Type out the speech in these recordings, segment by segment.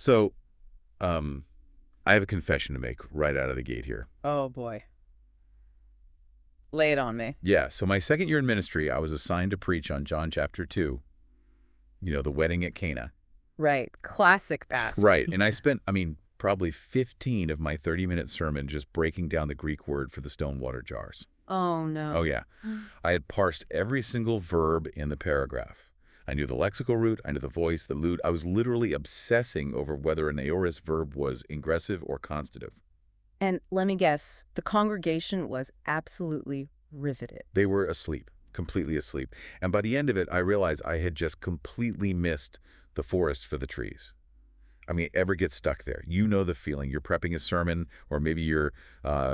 So, I have a confession to make right out of the gate here. Oh, boy. Lay it on me. Yeah, so my second year in ministry, I was assigned to preach on John chapter 2, the wedding at Cana. Right. Classic passage. Right, and I spent, probably 15 of my 30-minute sermon just breaking down the Greek word for the stone water jars. Oh, no. Oh, yeah. I had parsed every single verb in the paragraph. I knew the lexical root, I knew the voice, the mood. I was literally obsessing over whether an aorist verb was ingressive or constative. And let me guess, the congregation was absolutely riveted. They were asleep, completely asleep. And by the end of it, I realized I had just completely missed the forest for the trees. Ever get stuck there? You know the feeling. You're prepping a sermon, or maybe you're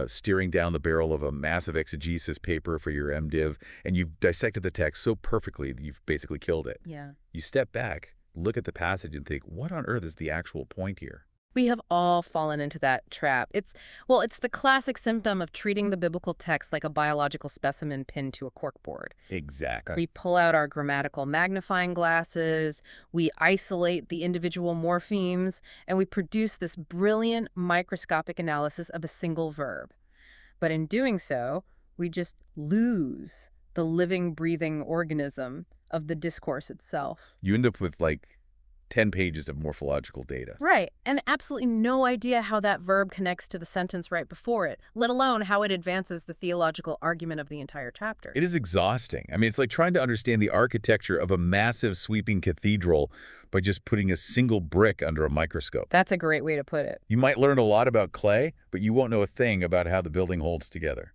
steering down the barrel of a massive exegesis paper for your MDiv, and you've dissected the text so perfectly that you've basically killed it. Yeah. You step back, look at the passage, and think, what on earth is the actual point here? We have all fallen into that trap. It's the classic symptom of treating the biblical text like a biological specimen pinned to a corkboard. Exactly. We pull out our grammatical magnifying glasses, we isolate the individual morphemes, and we produce this brilliant microscopic analysis of a single verb. But in doing so, we just lose the living, breathing organism of the discourse itself. You end up with 10 pages of morphological data. Right, and absolutely no idea how that verb connects to the sentence right before it, let alone how it advances the theological argument of the entire chapter. It is exhausting. It's like trying to understand the architecture of a massive sweeping cathedral by just putting a single brick under a microscope. That's a great way to put it. You might learn a lot about clay, but you won't know a thing about how the building holds together.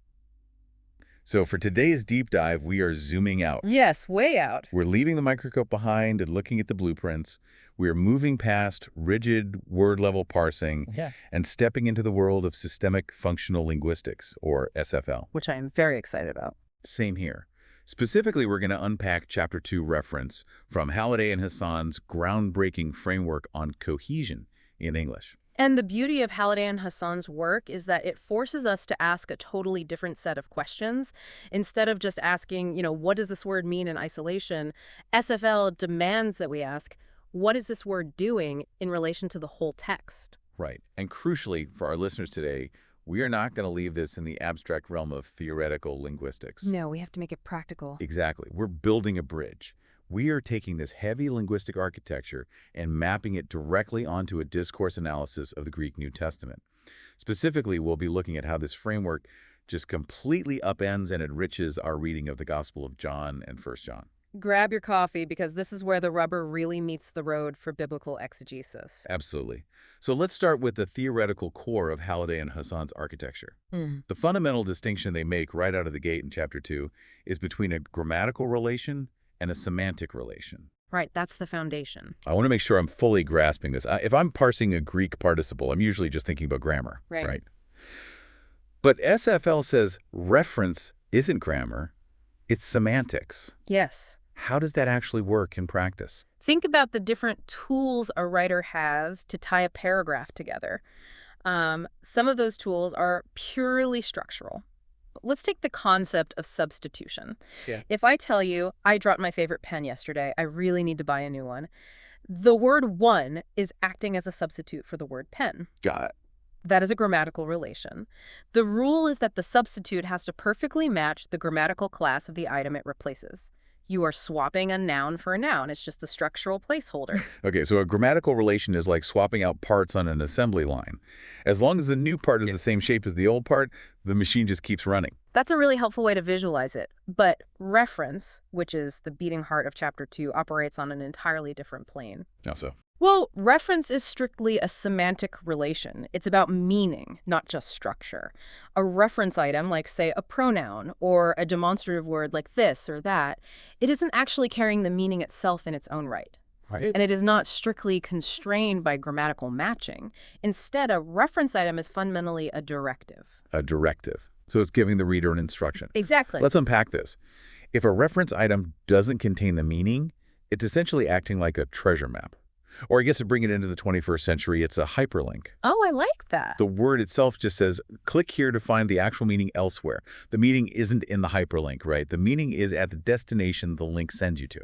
So for today's deep dive, we are zooming out. Yes, way out. We're leaving the microscope behind and looking at the blueprints. We're moving past rigid word-level parsing and stepping into the world of systemic functional linguistics, or SFL. Which I am very excited about. Same here. Specifically, we're going to unpack Chapter 2 reference from Halliday and Hasan's groundbreaking framework on cohesion in English. And the beauty of Halliday and Hasan's work is that it forces us to ask a totally different set of questions. Instead of just asking, what does this word mean in isolation, SFL demands that we ask, what is this word doing in relation to the whole text? Right. And crucially, for our listeners today, we are not going to leave this in the abstract realm of theoretical linguistics. No, we have to make it practical. Exactly. We're building a bridge. We are taking this heavy linguistic architecture and mapping it directly onto a discourse analysis of the Greek New Testament. Specifically, we'll be looking at how this framework just completely upends and enriches our reading of the Gospel of John and 1 John. Grab your coffee, because this is where the rubber really meets the road for biblical exegesis. Absolutely. So let's start with the theoretical core of Halliday and Hasan's architecture. The fundamental distinction they make right out of the gate in Chapter 2 is between a grammatical relation and a semantic relation. Right, that's the foundation. I want to make sure I'm fully grasping this. If I'm parsing a Greek participle, I'm usually just thinking about grammar, right? But SFL says reference isn't grammar, it's semantics. Yes. How does that actually work in practice? Think about the different tools a writer has to tie a paragraph together. Some of those tools are purely structural. Let's take the concept of substitution. If I tell you, I dropped my favorite pen yesterday, I really need to buy a new one, the word one is acting as a substitute for the word pen. Got it. That is a grammatical relation. The rule is that the substitute has to perfectly match the grammatical class of the item it replaces. You are swapping a noun for a noun. It's just a structural placeholder. Okay, so a grammatical relation is like swapping out parts on an assembly line. As long as the new part is the same shape as the old part, the machine just keeps running. That's a really helpful way to visualize it. But reference, which is the beating heart of Chapter 2, operates on an entirely different plane. How so? Well, reference is strictly a semantic relation. It's about meaning, not just structure. A reference item, like, say, a pronoun, or a demonstrative word like this or that, it isn't actually carrying the meaning itself in its own right. Right. And it is not strictly constrained by grammatical matching. Instead, a reference item is fundamentally a directive. A directive. So it's giving the reader an instruction. Exactly. Let's unpack this. If a reference item doesn't contain the meaning, it's essentially acting like a treasure map. Or I guess to bring it into the 21st century, it's a hyperlink. Oh, I like that. The word itself just says, click here to find the actual meaning elsewhere. The meaning isn't in the hyperlink, right? The meaning is at the destination the link sends you to.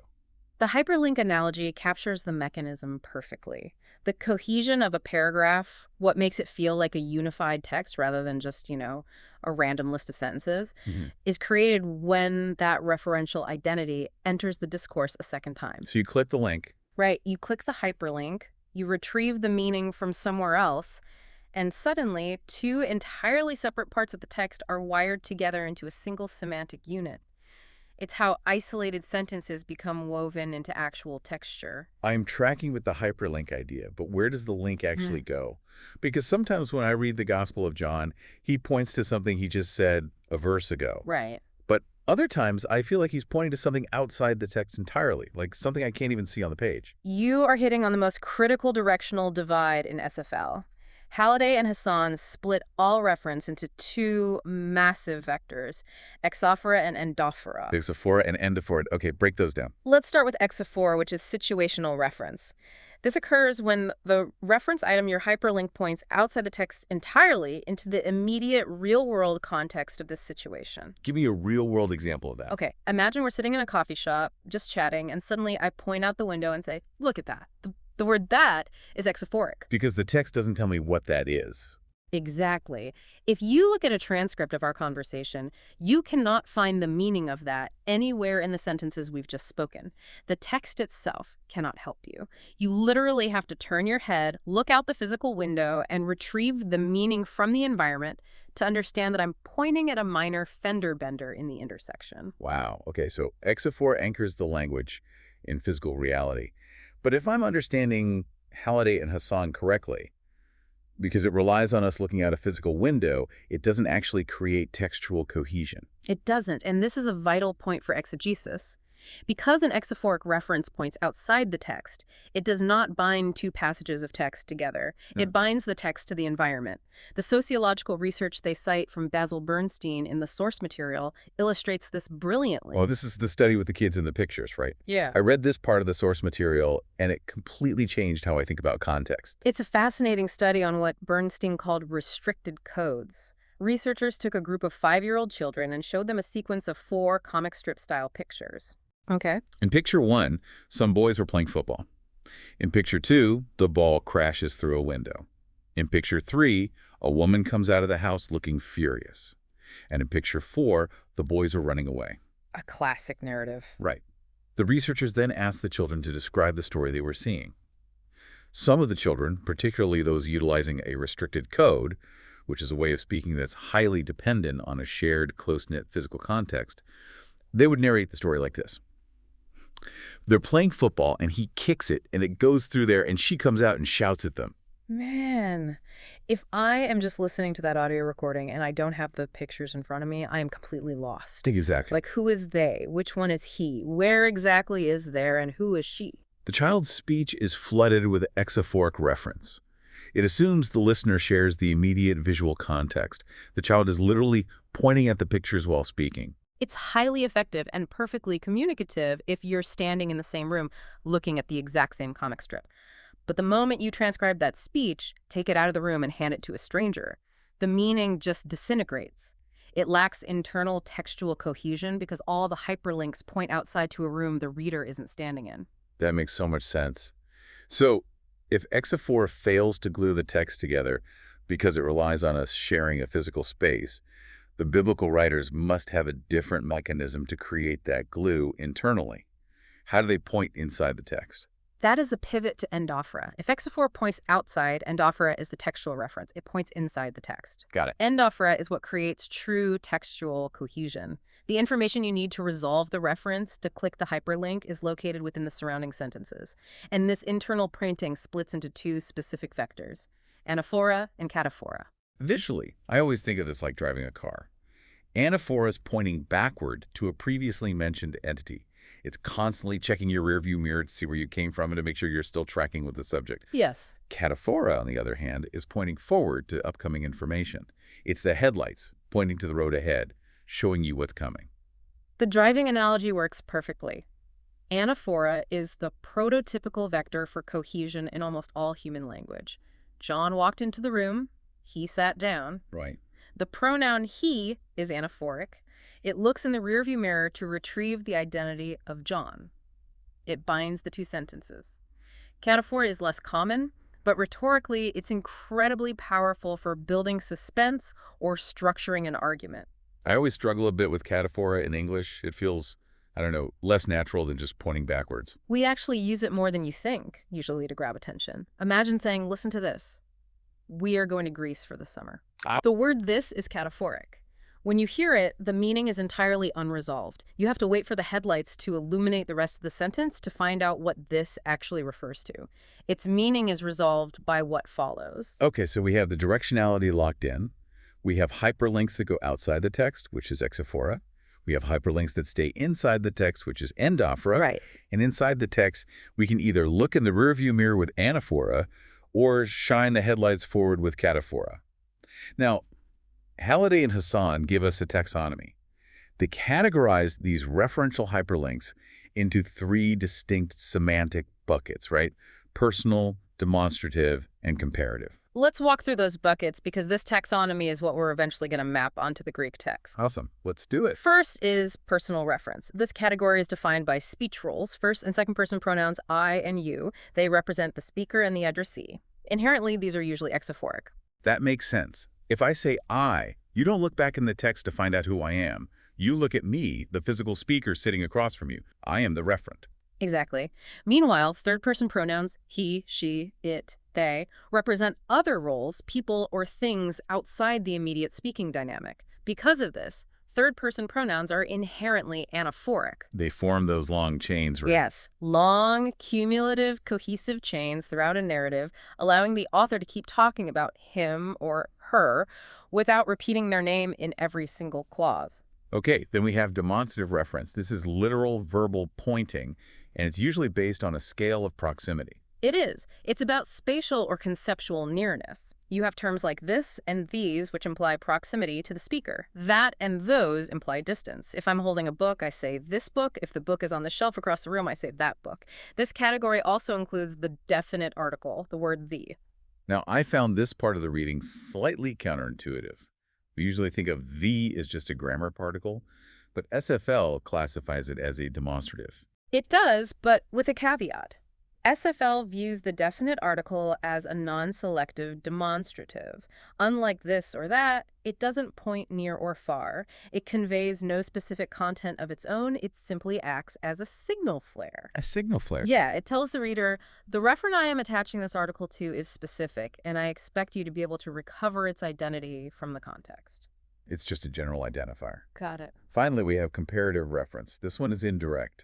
The hyperlink analogy captures the mechanism perfectly. The cohesion of a paragraph, what makes it feel like a unified text rather than just, a random list of sentences, Mhm. is created when that referential identity enters the discourse a second time. So you click the link. Right, you click the hyperlink, you retrieve the meaning from somewhere else, and suddenly two entirely separate parts of the text are wired together into a single semantic unit. It's how isolated sentences become woven into actual texture. I'm tracking with the hyperlink idea, but where does the link Hmm. actually go? Because sometimes when I read the Gospel of John, he points to something he just said a verse ago. Right. But other times, I feel like he's pointing to something outside the text entirely, like something I can't even see on the page. You are hitting on the most critical directional divide in SFL. Halliday and Hasan split all reference into two massive vectors, exophora and endophora. Exophora and endophora. Okay, break those down. Let's start with exophora, which is situational reference. This occurs when the reference item your hyperlink points outside the text entirely into the immediate real-world context of this situation. Give me a real-world example of that. Okay, imagine we're sitting in a coffee shop, just chatting, and suddenly I point out the window and say, look at that. The word that is exophoric. Because the text doesn't tell me what that is. Exactly. If you look at a transcript of our conversation, you cannot find the meaning of that anywhere in the sentences we've just spoken. The text itself cannot help you. You literally have to turn your head, look out the physical window, and retrieve the meaning from the environment to understand that I'm pointing at a minor fender bender in the intersection. Wow. Okay, so exophora anchors the language in physical reality. But if I'm understanding Halliday and Hasan correctly, because it relies on us looking out a physical window, it doesn't actually create textual cohesion. It doesn't, and this is a vital point for exegesis. Because an exophoric reference points outside the text, it does not bind two passages of text together. It binds the text to the environment. The sociological research they cite from Basil Bernstein in the source material illustrates this brilliantly. Well, this is the study with the kids in the pictures, right? Yeah. I read this part of the source material, and it completely changed how I think about context. It's a fascinating study on what Bernstein called restricted codes. Researchers took a group of 5-year-old children and showed them a sequence of 4 comic strip-style pictures. Okay. In picture 1, some boys were playing football. In picture 2, the ball crashes through a window. In picture 3, a woman comes out of the house looking furious. And in picture 4, the boys are running away. A classic narrative. Right. The researchers then asked the children to describe the story they were seeing. Some of the children, particularly those utilizing a restricted code, which is a way of speaking that's highly dependent on a shared, close-knit physical context, they would narrate the story like this. They're playing football, and he kicks it, and it goes through there, and she comes out and shouts at them. Man, if I am just listening to that audio recording and I don't have the pictures in front of me, I am completely lost. Exactly. Like, who is they? Which one is he? Where exactly is there, and who is she? The child's speech is flooded with exophoric reference. It assumes the listener shares the immediate visual context. The child is literally pointing at the pictures while speaking. It's highly effective and perfectly communicative if you're standing in the same room looking at the exact same comic strip. But the moment you transcribe that speech, take it out of the room and hand it to a stranger, the meaning just disintegrates. It lacks internal textual cohesion because all the hyperlinks point outside to a room the reader isn't standing in. That makes so much sense. So, if exophora fails to glue the text together because it relies on us sharing a physical space, the biblical writers must have a different mechanism to create that glue internally. How do they point inside the text? That is the pivot to endophora. If exophora points outside, endophora is the textual reference. It points inside the text. Got it. Endophora is what creates true textual cohesion. The information you need to resolve the reference to click the hyperlink is located within the surrounding sentences. And this internal printing splits into 2 specific vectors, anaphora and cataphora. Visually, I always think of this like driving a car. Anaphora is pointing backward to a previously mentioned entity. It's constantly checking your rearview mirror to see where you came from and to make sure you're still tracking with the subject. Yes. Cataphora, on the other hand, is pointing forward to upcoming information. It's the headlights pointing to the road ahead, showing you what's coming. The driving analogy works perfectly. Anaphora is the prototypical vector for cohesion in almost all human language. John walked into the room. He sat down. Right. The pronoun he is anaphoric. It looks in the rearview mirror to retrieve the identity of John. It binds the 2 sentences. Cataphora is less common, but rhetorically, it's incredibly powerful for building suspense or structuring an argument. I always struggle a bit with cataphora in English. It feels, I don't know, less natural than just pointing backwards. We actually use it more than you think, usually to grab attention. Imagine saying, listen to this. We are going to Greece for the summer. The word this is cataphoric. When you hear it, the meaning is entirely unresolved. You have to wait for the headlights to illuminate the rest of the sentence to find out what this actually refers to. Its meaning is resolved by what follows. Okay, so we have the directionality locked in. We have hyperlinks that go outside the text, which is exophora. We have hyperlinks that stay inside the text, which is endophora. Right. And inside the text, we can either look in the rearview mirror with anaphora or shine the headlights forward with cataphora. Now, Halliday and Hasan give us a taxonomy. They categorize these referential hyperlinks into three distinct semantic buckets, right? Personal, demonstrative, and comparative. Let's walk through those buckets because this taxonomy is what we're eventually going to map onto the Greek text. Awesome. Let's do it. First is personal reference. This category is defined by speech roles, first and second person pronouns I and you. They represent the speaker and the addressee. Inherently, these are usually exophoric. That makes sense. If I say I, you don't look back in the text to find out who I am. You look at me, the physical speaker sitting across from you. I am the referent. Exactly. Meanwhile, third-person pronouns, he, she, it, they, represent other roles, people, or things outside the immediate speaking dynamic. Because of this, third-person pronouns are inherently anaphoric. They form those long chains, right? Yes, long, cumulative, cohesive chains throughout a narrative, allowing the author to keep talking about him or her without repeating their name in every single clause. Okay, then we have demonstrative reference. This is literal verbal pointing, and it's usually based on a scale of proximity. It is. It's about spatial or conceptual nearness. You have terms like this and these, which imply proximity to the speaker. That and those imply distance. If I'm holding a book, I say this book. If the book is on the shelf across the room, I say that book. This category also includes the definite article, the word the. Now, I found this part of the reading slightly counterintuitive. We usually think of the as just a grammar particle, but SFL classifies it as a demonstrative. It does, but with a caveat. SFL views the definite article as a non-selective demonstrative. Unlike this or that, it doesn't point near or far. It conveys no specific content of its own. It simply acts as a signal flare. A signal flare? Yeah, it tells the reader, the referent I am attaching this article to is specific, and I expect you to be able to recover its identity from the context. It's just a general identifier. Got it. Finally, we have comparative reference. This one is indirect.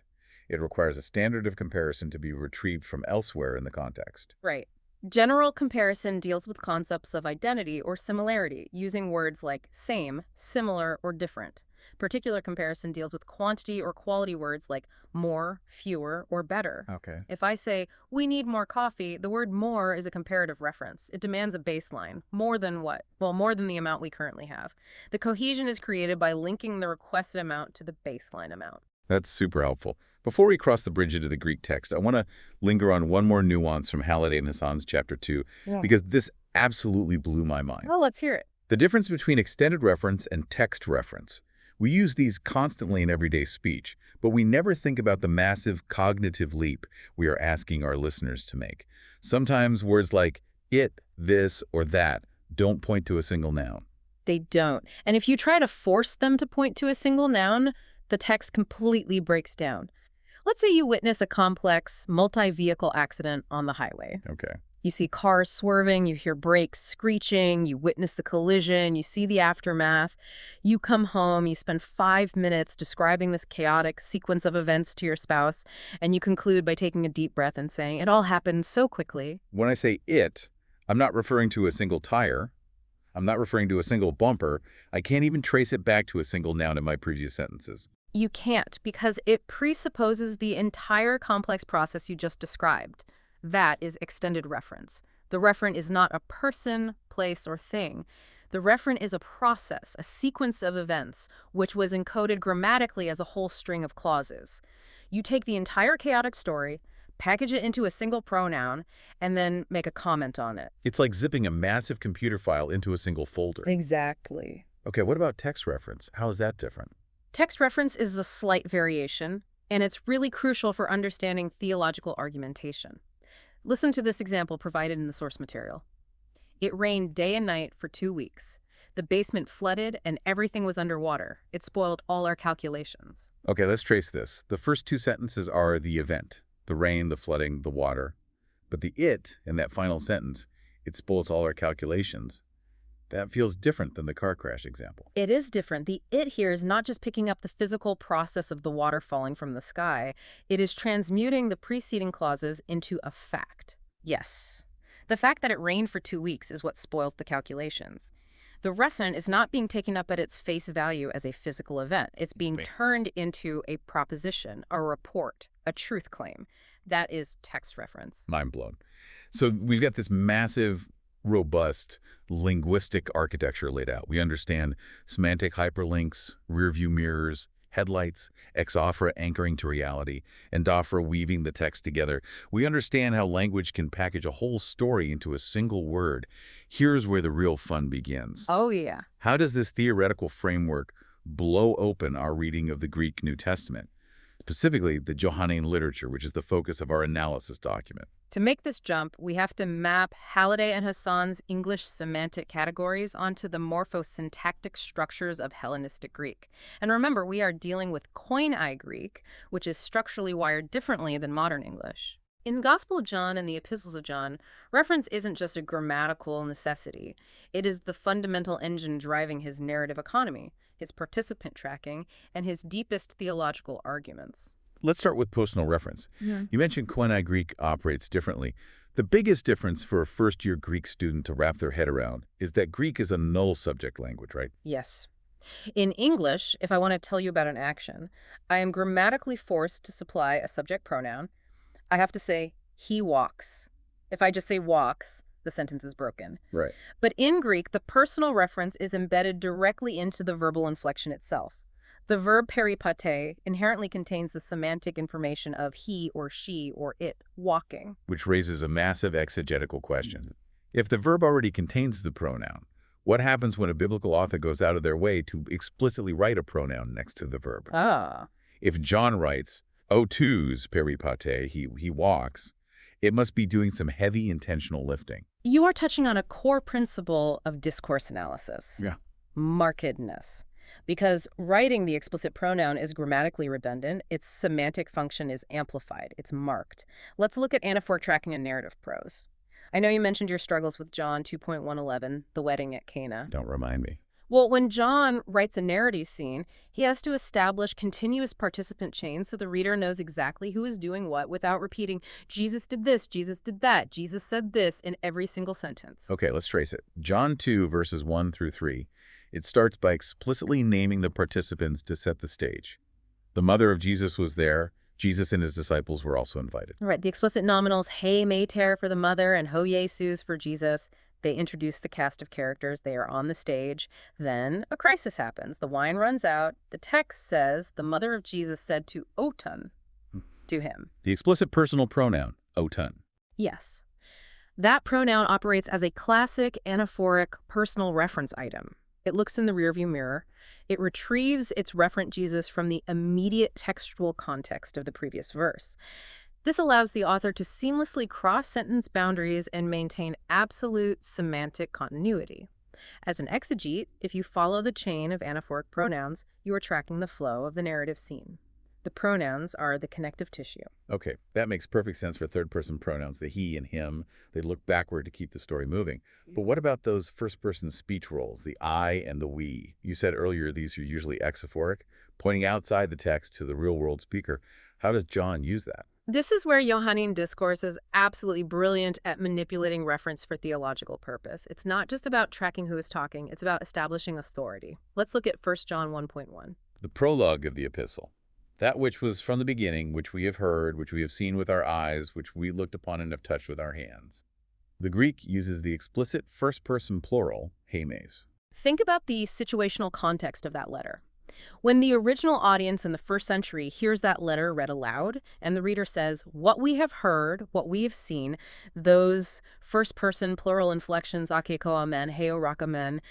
It requires a standard of comparison to be retrieved from elsewhere in the context. Right. General comparison deals with concepts of identity or similarity, using words like same, similar, or different. Particular comparison deals with quantity or quality words like more, fewer, or better. Okay. If I say, we need more coffee, the word more is a comparative reference. It demands a baseline. More than what? Well, more than the amount we currently have. The cohesion is created by linking the requested amount to the baseline amount. That's super helpful. Before we cross the bridge into the Greek text, I want to linger on one more nuance from Halliday and Hasan's chapter 2, because this absolutely blew my mind. Oh, let's hear it. The difference between extended reference and text reference. We use these constantly in everyday speech, but we never think about the massive cognitive leap we are asking our listeners to make. Sometimes words like it, this, or that don't point to a single noun. They don't. And if you try to force them to point to a single noun, the text completely breaks down. Let's say you witness a complex, multi-vehicle accident on the highway. Okay. You see cars swerving, you hear brakes screeching, you witness the collision, you see the aftermath. You come home, you spend 5 minutes describing this chaotic sequence of events to your spouse, and you conclude by taking a deep breath and saying, it all happened so quickly. When I say it, I'm not referring to a single tire. I'm not referring to a single bumper. I can't even trace it back to a single noun in my previous sentences. You can't, because it presupposes the entire complex process you just described. That is extended reference. The referent is not a person, place, or thing. The referent is a process, a sequence of events, which was encoded grammatically as a whole string of clauses. You take the entire chaotic story, package it into a single pronoun, and then make a comment on it. It's like zipping a massive computer file into a single folder. Exactly. Okay, what about text reference? How is that different? Text reference is a slight variation, and it's really crucial for understanding theological argumentation. Listen to this example provided in the source material. It rained day and night for 2 weeks. The basement flooded and everything was underwater. It spoiled all our calculations. Okay, let's trace this. The first two sentences are the event, the rain, the flooding, the water. But the it in that final sentence, it spoils all our calculations. That feels different than the car crash example. It is different. The it here is not just picking up the physical process of the water falling from the sky. It is transmuting the preceding clauses into a fact. Yes. The fact that it rained for 2 weeks is what spoiled the calculations. The lesson is not being taken up at its face value as a physical event. It's being turned into a proposition, a report, a truth claim. That is text reference. Mind blown. So we've got this massive, robust linguistic architecture laid out. We understand semantic hyperlinks, rear-view mirrors, headlights, exophora anchoring to reality, endophora weaving the text together. We understand how language can package a whole story into a single word. Here's where the real fun begins. Oh, yeah. How does this theoretical framework blow open our reading of the Greek New Testament, specifically the Johannine literature, which is the focus of our analysis document? To make this jump, we have to map Halliday and Hasan's English semantic categories onto the morphosyntactic structures of Hellenistic Greek. And remember, we are dealing with Koine Greek, which is structurally wired differently than modern English. In the Gospel of John and the Epistles of John, reference isn't just a grammatical necessity. It is the fundamental engine driving his narrative economy, his participant tracking, and his deepest theological arguments. Let's start with personal reference. Yeah. You mentioned Koine Greek operates differently. The biggest difference for a first-year Greek student to wrap their head around is that Greek is a null subject language, right? Yes. In English, if I want to tell you about an action, I am grammatically forced to supply a subject pronoun. I have to say, he walks. If I just say walks, the sentence is broken. Right. But in Greek, the personal reference is embedded directly into the verbal inflection itself. The verb peripate inherently contains the semantic information of he or she or it walking. Which raises a massive exegetical question. If the verb already contains the pronoun, what happens when a biblical author goes out of their way to explicitly write a pronoun next to the verb? If John writes, "Otus peripate," he walks, it must be doing some heavy intentional lifting. You are touching on a core principle of discourse analysis. Yeah. Markedness. Because writing the explicit pronoun is grammatically redundant, its semantic function is amplified, it's marked. Let's look at anaphoric tracking and narrative prose. I know you mentioned your struggles with John 2.111, the wedding at Cana. Don't remind me. Well, when John writes a narrative scene, he has to establish continuous participant chains so the reader knows exactly who is doing what without repeating, Jesus did this, Jesus did that, Jesus said this in every single sentence. Okay, let's trace it. John 2, verses 1 through 3. It starts by explicitly naming the participants to set the stage. The mother of Jesus was there. Jesus and his disciples were also invited. Right, the explicit nominals, Hey Mater for the mother and Ho Jesus for Jesus. They introduce the cast of characters. They are on the stage. Then a crisis happens. The wine runs out. The text says the mother of Jesus said to Otun, to him. The explicit personal pronoun, Otun. Yes. That pronoun operates as a classic anaphoric personal reference item. It looks in the rearview mirror. It retrieves its referent Jesus from the immediate textual context of the previous verse. This allows the author to seamlessly cross sentence boundaries and maintain absolute semantic continuity. As an exegete, if you follow the chain of anaphoric pronouns, you are tracking the flow of the narrative scene. The pronouns are the connective tissue. Okay, that makes perfect sense for third-person pronouns, the he and him. They look backward to keep the story moving. But what about those first-person speech roles, the I and the we? You said earlier these are usually exophoric, pointing outside the text to the real-world speaker. How does John use that? This is where Johannine discourse is absolutely brilliant at manipulating reference for theological purpose. It's not just about tracking who is talking, it's about establishing authority. Let's look at 1 John 1.1. The prologue of the epistle. That which was from the beginning, which we have heard, which we have seen with our eyes, which we looked upon and have touched with our hands. The Greek uses the explicit first-person plural, hemes. Think about the situational context of that letter. When the original audience in the first century hears that letter read aloud, and the reader says, what we have heard, what we have seen, those first-person plural inflections, ake ko amen, heo rak amen,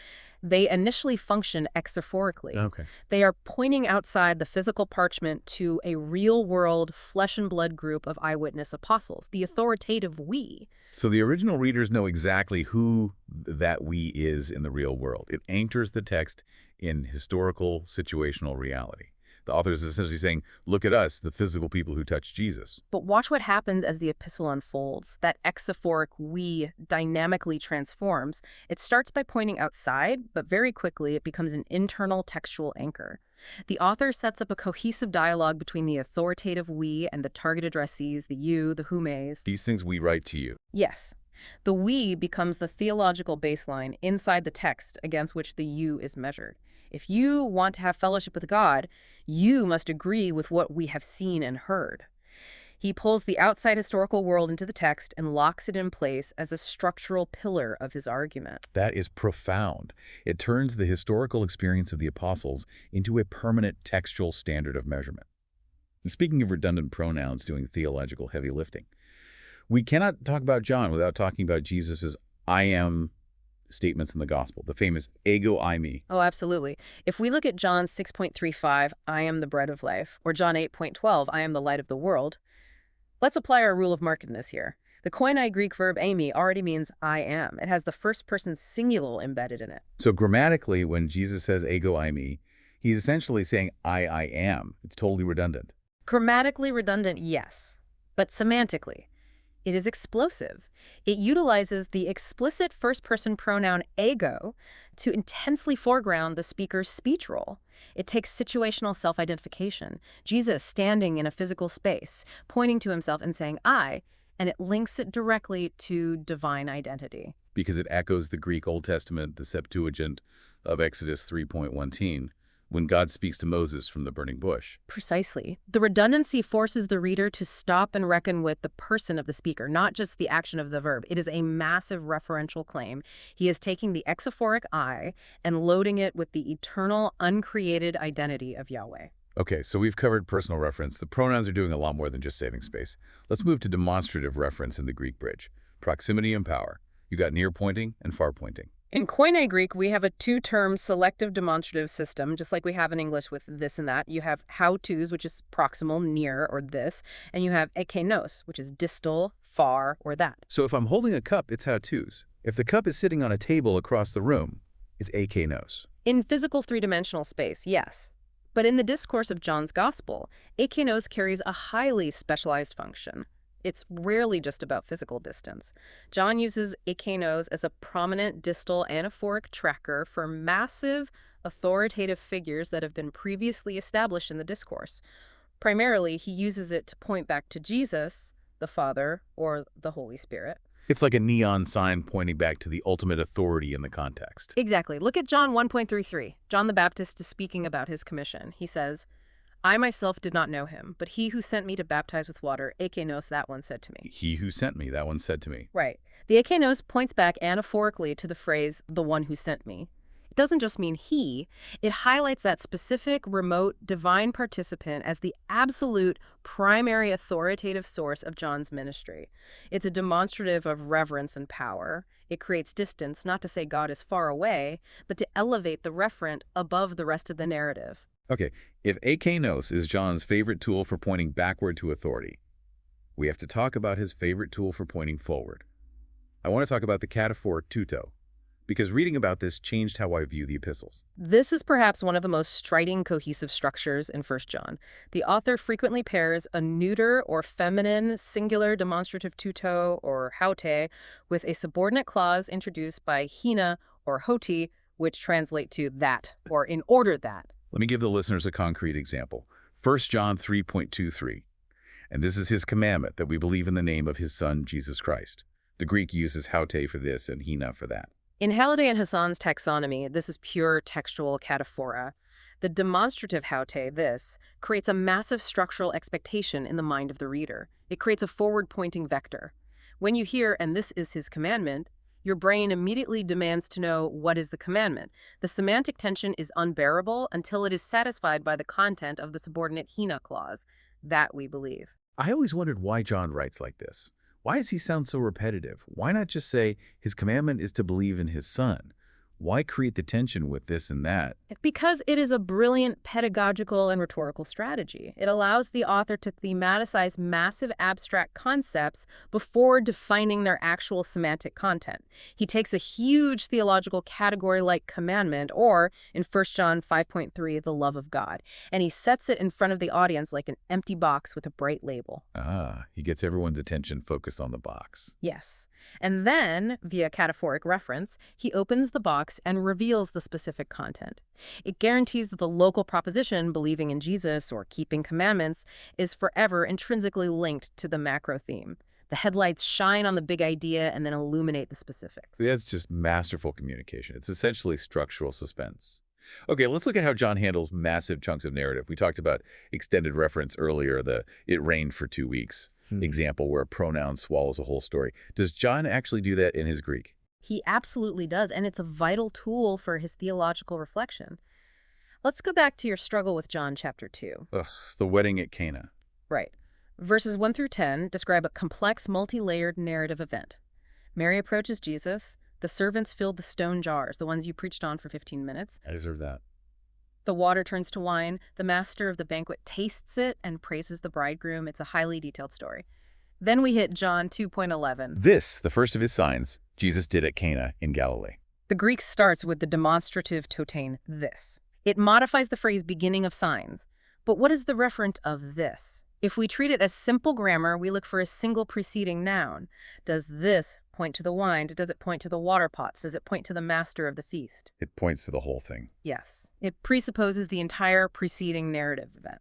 They initially function exophorically. Okay. They are pointing outside the physical parchment to a real-world flesh-and-blood group of eyewitness apostles, the authoritative we. So the original readers know exactly who that we is in the real world. It anchors the text in historical, situational reality. The author is essentially saying, look at us, the physical people who touched Jesus. But watch what happens as the epistle unfolds. That exophoric we dynamically transforms. It starts by pointing outside, but very quickly it becomes an internal textual anchor. The author sets up a cohesive dialogue between the authoritative we and the target addressees, the you, the whomes. These things we write to you. Yes. The we becomes the theological baseline inside the text against which the you is measured. If you want to have fellowship with God, you must agree with what we have seen and heard. He pulls the outside historical world into the text and locks it in place as a structural pillar of his argument. That is profound. It turns the historical experience of the apostles into a permanent textual standard of measurement. And speaking of redundant pronouns doing theological heavy lifting, we cannot talk about John without talking about Jesus's I am statements in the gospel, the famous ego eimi. Oh, absolutely. If we look at John 6.35, I am the bread of life, or John 8.12, I am the light of the world, let's apply our rule of markedness here. The Koine Greek verb eimi already means I am. It has the first person singular embedded in it. So grammatically, when Jesus says ego eimi, he's essentially saying I am. It's totally redundant. Grammatically redundant, yes. But semantically, it is explosive. It utilizes the explicit first-person pronoun ego to intensely foreground the speaker's speech role. It takes situational self-identification, Jesus standing in a physical space, pointing to himself and saying I, and it links it directly to divine identity. Because it echoes the Greek Old Testament, the Septuagint of Exodus 3.1, when God speaks to Moses from the burning bush. Precisely. The redundancy forces the reader to stop and reckon with the person of the speaker, not just the action of the verb. It is a massive referential claim. He is taking the exophoric I and loading it with the eternal, uncreated identity of Yahweh. Okay, so we've covered personal reference. The pronouns are doing a lot more than just saving space. Let's move to demonstrative reference in the Greek bridge. Proximity and power. You got near pointing and far pointing. In Koine Greek, we have a two-term selective demonstrative system, just like we have in English with this and that. You have how-tos, which is proximal, near, or this, and you have ekenos, which is distal, far, or that. So if I'm holding a cup, it's how-tos. If the cup is sitting on a table across the room, it's ekenos. In physical three-dimensional space, yes. But in the discourse of John's Gospel, ekenos carries a highly specialized function. It's rarely just about physical distance. John uses ekenos as a prominent distal anaphoric tracker for massive authoritative figures that have been previously established in the discourse. Primarily, he uses it to point back to Jesus, the Father, or the Holy Spirit. It's like a neon sign pointing back to the ultimate authority in the context. Exactly. Look at John 1.33. John the Baptist is speaking about his commission. He says, I myself did not know him, but he who sent me to baptize with water, ekenos, that one said to me. He who sent me, that one said to me. Right. The ekenos points back anaphorically to the phrase, the one who sent me. It doesn't just mean he, it highlights that specific, remote, divine participant as the absolute primary authoritative source of John's ministry. It's a demonstrative of reverence and power. It creates distance, not to say God is far away, but to elevate the referent above the rest of the narrative. Okay, if ekenos is John's favorite tool for pointing backward to authority, we have to talk about his favorite tool for pointing forward. I want to talk about the cataphora tuto, because reading about this changed how I view the epistles. This is perhaps one of the most striking cohesive structures in 1 John. The author frequently pairs a neuter or feminine singular demonstrative tuto or haute with a subordinate clause introduced by hina or hoti, which translate to that or in order that. Let me give the listeners a concrete example. 1 John 3.23. And this is his commandment, that we believe in the name of his Son, Jesus Christ. The Greek uses haute for this and hina for that. In Halliday and Hasan's taxonomy, this is pure textual cataphora. The demonstrative haute, this, creates a massive structural expectation in the mind of the reader. It creates a forward-pointing vector. When you hear, and this is his commandment, your brain immediately demands to know what is the commandment. The semantic tension is unbearable until it is satisfied by the content of the subordinate hina clause. That we believe. I always wondered why John writes like this. Why does he sound so repetitive? Why not just say his commandment is to believe in his Son? Why create the tension with this and that? Because it is a brilliant pedagogical and rhetorical strategy. It allows the author to thematicize massive abstract concepts before defining their actual semantic content. He takes a huge theological category like commandment, or in 1 John 5.3, the love of God, and he sets it in front of the audience like an empty box with a bright label. Ah, he gets everyone's attention focused on the box. Yes. And then, via cataphoric reference, he opens the box and reveals the specific content. It guarantees that the local proposition, believing in Jesus or keeping commandments, is forever intrinsically linked to the macro theme. The headlights shine on the big idea and then illuminate the specifics. That's just masterful communication. It's essentially structural suspense. Okay, let's look at how John handles massive chunks of narrative. We talked about extended reference earlier, the "it rained for 2 weeks" example where a pronoun swallows a whole story. Does John actually do that in his Greek? He absolutely does, and it's a vital tool for his theological reflection. Let's go back to your struggle with John chapter 2. Ugh, the wedding at Cana. Right. Verses 1 through 10 describe a complex, multi-layered narrative event. Mary approaches Jesus. The servants filled the stone jars, the ones you preached on for 15 minutes. I deserve that. The water turns to wine. The master of the banquet tastes it and praises the bridegroom. It's a highly detailed story. Then we hit John 2.11. This, the first of his signs, Jesus did at Cana in Galilee. The Greek starts with the demonstrative totain, this. It modifies the phrase beginning of signs. But what is the referent of this? If we treat it as simple grammar, we look for a single preceding noun. Does this point to the wine? Does it point to the water pots? Does it point to the master of the feast? It points to the whole thing. Yes. It presupposes the entire preceding narrative event.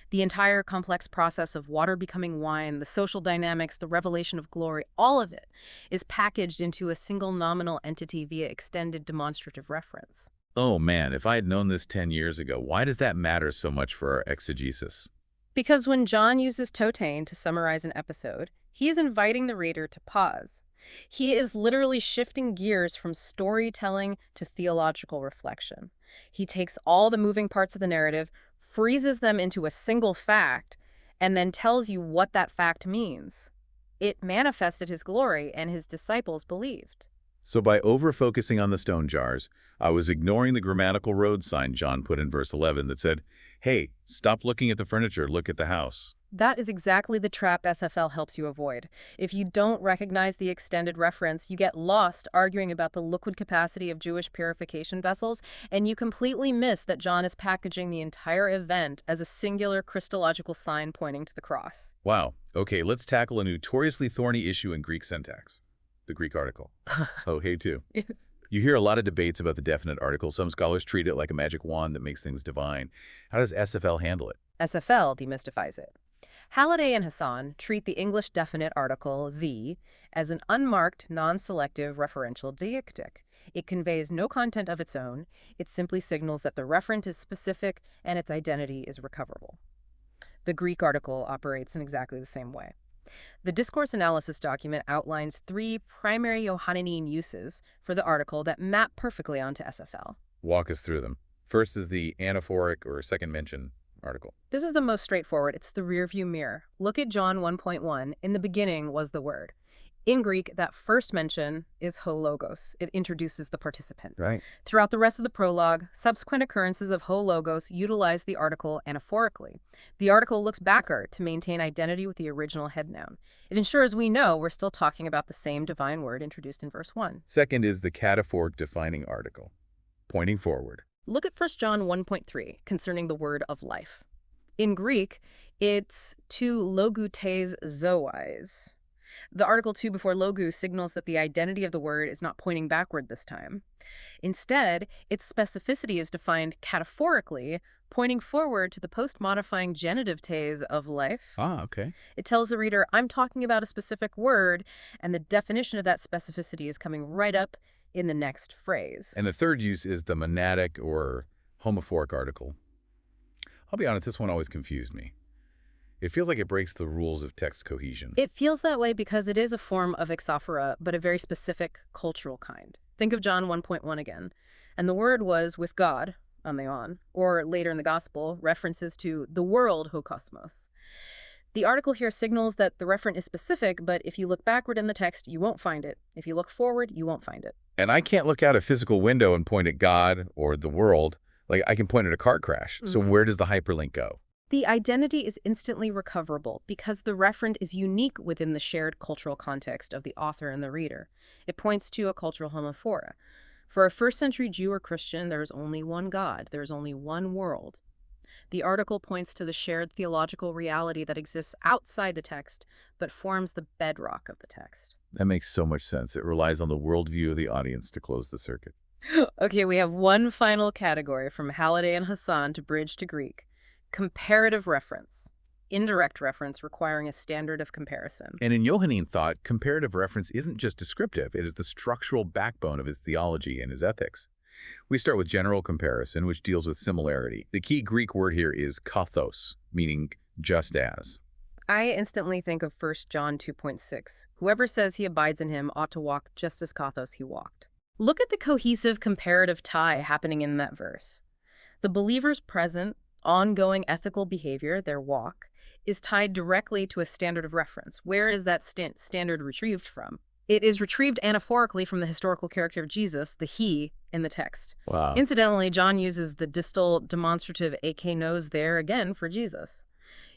The entire complex process of water becoming wine, the social dynamics, the revelation of glory, all of it is packaged into a single nominal entity via extended demonstrative reference. Oh man, if I had known this 10 years ago, why does that matter so much for our exegesis? Because when John uses totain to summarize an episode, he is inviting the reader to pause. He is literally shifting gears from storytelling to theological reflection. He takes all the moving parts of the narrative, freezes them into a single fact, and then tells you what that fact means. It manifested his glory, and his disciples believed. So by over-focusing on the stone jars, I was ignoring the grammatical road sign John put in verse 11 that said, hey, stop looking at the furniture, look at the house. That is exactly the trap SFL helps you avoid. If you don't recognize the extended reference, you get lost arguing about the liquid capacity of Jewish purification vessels, and you completely miss that John is packaging the entire event as a singular Christological sign pointing to the cross. Wow. Okay, let's tackle a notoriously thorny issue in Greek syntax, the Greek article. Oh, hey, too. You hear a lot of debates about the definite article. Some scholars treat it like a magic wand that makes things divine. How does SFL handle it? SFL demystifies it. Halliday and Hasan treat the English definite article, the, as an unmarked, non-selective referential deictic. It conveys no content of its own. It simply signals that the referent is specific and its identity is recoverable. The Greek article operates in exactly the same way. The discourse analysis document outlines 3 primary Johannine uses for the article that map perfectly onto SFL. Walk us through them. First is the anaphoric or second mention article. This is the most straightforward. It's the rearview mirror. Look at John 1.1. In the beginning was the word. In Greek, that first mention is ho logos. It introduces the participant. Right. Throughout the rest of the prologue, subsequent occurrences of ho logos utilize the article anaphorically. The article looks backward to maintain identity with the original head noun. It ensures we know we're still talking about the same divine word introduced in verse 1. Second is the cataphoric defining article, pointing forward. Look at 1 John 1.3 concerning the word of life. In Greek, it's to logutes zois. The article 2 before logu signals that the identity of the word is not pointing backward this time. Instead, its specificity is defined cataphorically, pointing forward to the post-modifying genitive tes of life. Ah, okay. It tells the reader, I'm talking about a specific word, and the definition of that specificity is coming right up in the next phrase. And the third use is the monadic or homophoric article. I'll be honest, this one always confused me. It feels like it breaks the rules of text cohesion. It feels that way because it is a form of exophora, but a very specific cultural kind. Think of John 1.1 again. And the word was with God, on the on, or later in the gospel, references to the world, ho kosmos. The article here signals that the referent is specific, but if you look backward in the text, you won't find it. If you look forward, you won't find it. And I can't look out a physical window and point at God or the world. Like, I can point at a car crash. So where does the hyperlink go? The identity is instantly recoverable because the referent is unique within the shared cultural context of the author and the reader. It points to a cultural homophora. For a first-century Jew or Christian, there is only one God. There is only one world. The article points to the shared theological reality that exists outside the text, but forms the bedrock of the text. That makes so much sense. It relies on the worldview of the audience to close the circuit. Okay, we have one final category from Halliday and Hasan to bridge to Greek. Comparative reference. Indirect reference requiring a standard of comparison. And in Johannine thought, comparative reference isn't just descriptive. It is the structural backbone of his theology and his ethics. We start with general comparison, which deals with similarity. The key Greek word here is kathos, meaning just as. I instantly think of 1 John 2.6. Whoever says he abides in him ought to walk just as kathos he walked. Look at the cohesive comparative tie happening in that verse. The believer's present, ongoing ethical behavior, their walk, is tied directly to a standard of reference. Where is that standard retrieved from? It is retrieved anaphorically from the historical character of Jesus, the he, in the text. Wow. Incidentally, John uses the distal demonstrative ak nos there again for Jesus.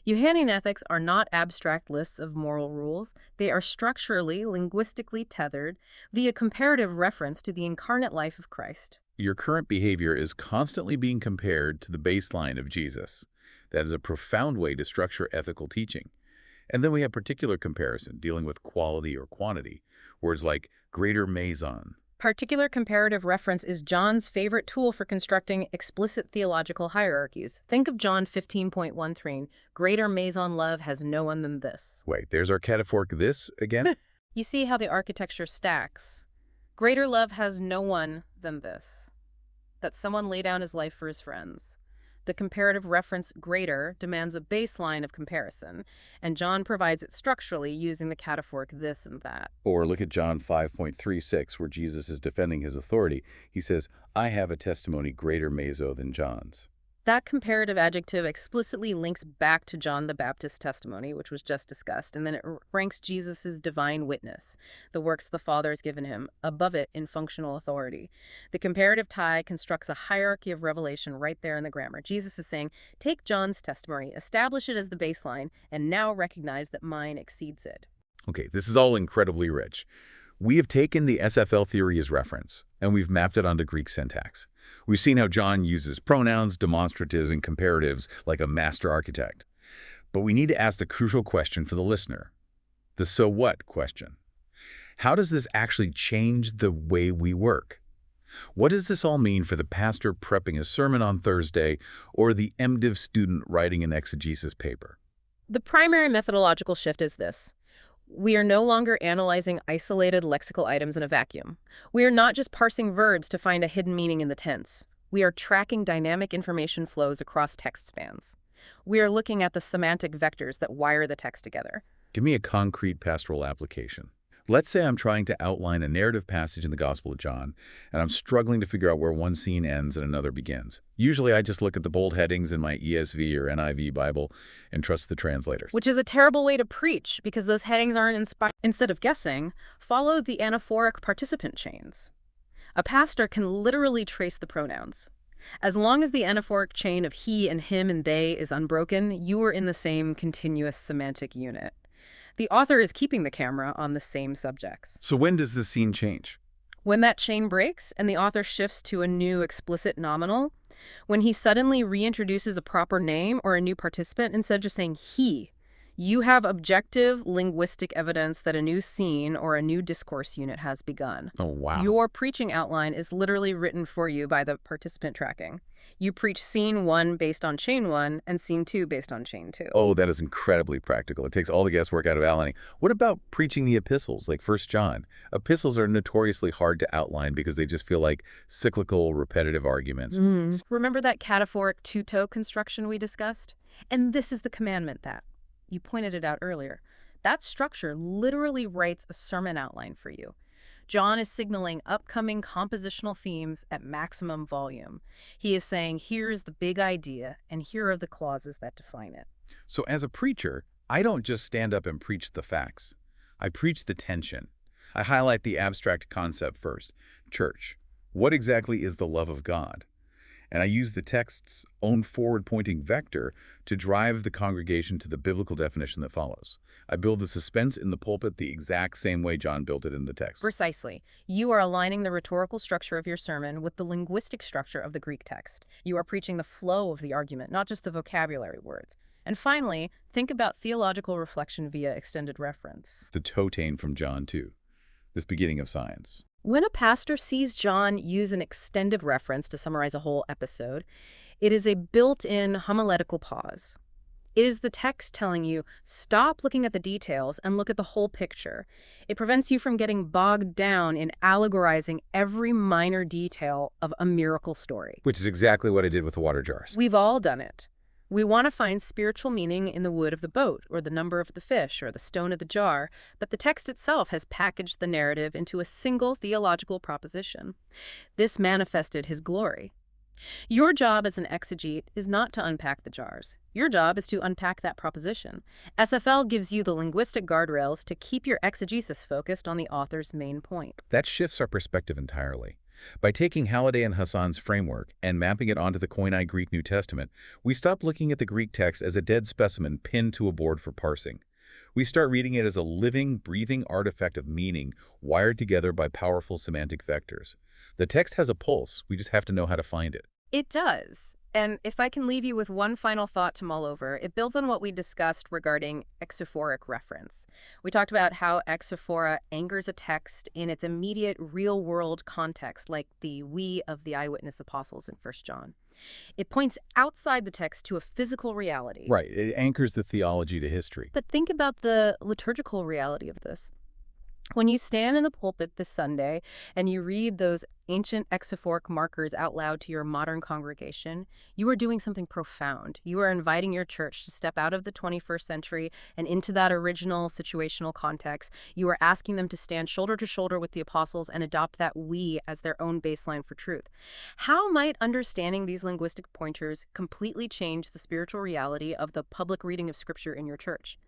Johannine ethics are not abstract lists of moral rules. They are structurally, linguistically tethered via comparative reference to the incarnate life of Christ. Your current behavior is constantly being compared to the baseline of Jesus. That is a profound way to structure ethical teaching. And then we have particular comparison, dealing with quality or quantity. Words like greater meson. Particular comparative reference is John's favorite tool for constructing explicit theological hierarchies. Think of John 15.13, greater meson love has no one than this. Wait, there's our cataphoric this again? You see how the architecture stacks. Greater love has no one than this, that someone lay down his life for his friends. The comparative reference greater demands a baseline of comparison, and John provides it structurally using the cataphoric this and that. Or look at John 5.36, where Jesus is defending his authority. He says, I have a testimony greater meso than John's. That comparative adjective explicitly links back to John the Baptist's testimony, which was just discussed, and then it ranks Jesus' divine witness, the works the Father has given him, above it in functional authority. The comparative tie constructs a hierarchy of revelation right there in the grammar. Jesus is saying, take John's testimony, establish it as the baseline, and now recognize that mine exceeds it. Okay, this is all incredibly rich. We have taken the SFL theory as reference, and we've mapped it onto Greek syntax. We've seen how John uses pronouns, demonstratives, and comparatives like a master architect. But we need to ask the crucial question for the listener, the so what question. How does this actually change the way we work? What does this all mean for the pastor prepping a sermon on Thursday or the MDiv student writing an exegesis paper? The primary methodological shift is this. We are no longer analyzing isolated lexical items in a vacuum. We are not just parsing verbs to find a hidden meaning in the tense. We are tracking dynamic information flows across text spans. We are looking at the semantic vectors that wire the text together. Give me a concrete pastoral application. Let's say I'm trying to outline a narrative passage in the Gospel of John, and I'm struggling to figure out where one scene ends and another begins. Usually I just look at the bold headings in my ESV or NIV Bible and trust the translators. Which is a terrible way to preach, because those headings aren't inspired. Instead of guessing, follow the anaphoric participant chains. A pastor can literally trace the pronouns. As long as the anaphoric chain of he and him and they is unbroken, you are in the same continuous semantic unit. The author is keeping the camera on the same subjects. So when does the scene change? When that chain breaks and the author shifts to a new explicit nominal, when he suddenly reintroduces a proper name or a new participant instead of just saying he, you have objective linguistic evidence that a new scene or a new discourse unit has begun. Oh, wow. Your preaching outline is literally written for you by the participant tracking. You preach scene 1 based on chain 1 and scene 2 based on chain 2. Oh, that is incredibly practical. It takes all the guesswork out of outlining. What about preaching the epistles, like 1 John? Epistles are notoriously hard to outline because they just feel like cyclical, repetitive arguments. Remember that cataphoric two-toe construction we discussed? And this is the commandment that. You pointed it out earlier. That structure literally writes a sermon outline for you. John is signaling upcoming compositional themes at maximum volume. He is saying, here is the big idea, and here are the clauses that define it. So as a preacher, I don't just stand up and preach the facts. I preach the tension. I highlight the abstract concept first. Church. What exactly is the love of God? And I use the text's own forward-pointing vector to drive the congregation to the biblical definition that follows. I build the suspense in the pulpit the exact same way John built it in the text. Precisely. You are aligning the rhetorical structure of your sermon with the linguistic structure of the Greek text. You are preaching the flow of the argument, not just the vocabulary words. And finally, think about theological reflection via extended reference. The totane from John 2, this beginning of science. When a pastor sees John use an extended reference to summarize a whole episode, it is a built-in homiletical pause. It is the text telling you, stop looking at the details and look at the whole picture. It prevents you from getting bogged down in allegorizing every minor detail of a miracle story. Which is exactly what I did with the water jars. We've all done it. We want to find spiritual meaning in the wood of the boat, or the number of the fish, or the stone of the jar, but the text itself has packaged the narrative into a single theological proposition. This manifested his glory. Your job as an exegete is not to unpack the jars. Your job is to unpack that proposition. SFL gives you the linguistic guardrails to keep your exegesis focused on the author's main point. That shifts our perspective entirely. By taking Halliday and Hasan's framework and mapping it onto the Koine Greek New Testament, we stop looking at the Greek text as a dead specimen pinned to a board for parsing. We start reading it as a living, breathing artifact of meaning wired together by powerful semantic vectors. The text has a pulse, we just have to know how to find it. It does. And if I can leave you with one final thought to mull over, it builds on what we discussed regarding exophoric reference. We talked about how exophora anchors a text in its immediate real-world context, like the we of the eyewitness apostles in 1 John. It points outside the text to a physical reality. Right, it anchors the theology to history. But think about the liturgical reality of this. When you stand in the pulpit this Sunday and you read those ancient exophoric markers out loud to your modern congregation, you are doing something profound. You are inviting your church to step out of the 21st century and into that original situational context. You are asking them to stand shoulder to shoulder with the apostles and adopt that we as their own baseline for truth. How might understanding these linguistic pointers completely change the spiritual reality of the public reading of Scripture in your church?